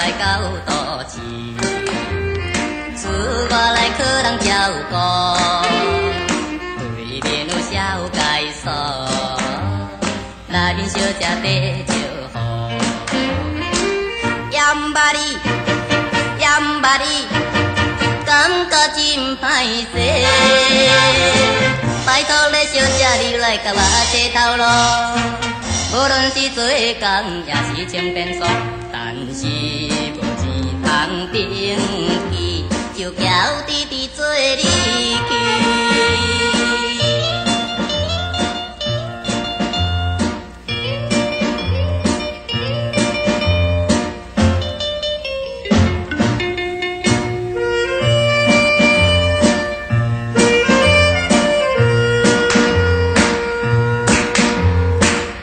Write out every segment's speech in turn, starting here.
来到都市，厝外来客人照顾，对面有小介所，来宾小姐地招呼，盐巴哩，盐巴哩，感觉真歹势。拜托咧，小姐你来甲我坐头路，无论是做工也是穿便爽，但是无钱通登记，就叫弟弟做你去。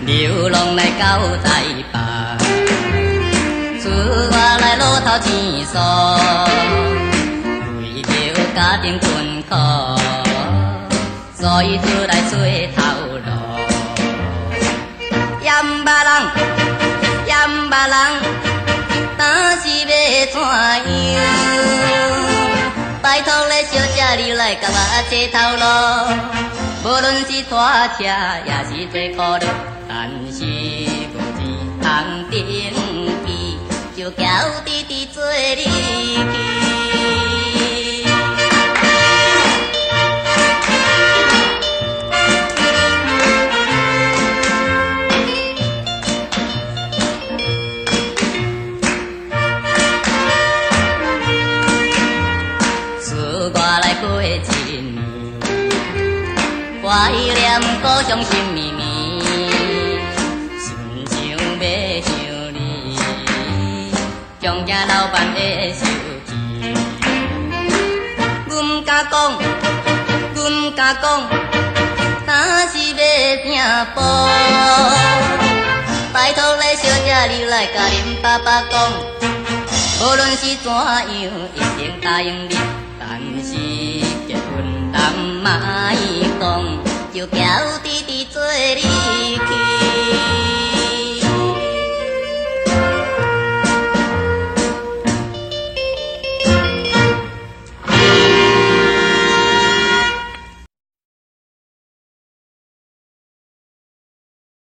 流浪来到台北，厝外来路头钱数，为着家庭困苦，所以出来找头路。盐巴人，盐巴人，但是要怎样？拜托咧，小姐你来甲我坐头路，无论是拖车也是做苦力。但是无钱通登记，就叫弟弟做你去。厝外来过一年，怀念故乡心绵绵。要想你，将惊老板会受气。阮甲讲，阮甲讲，但是要听报。拜托咧，小姐你来甲恁爸爸讲，无论是怎样，一定答应你。但是结婚当莫讲，就叫弟弟做你去。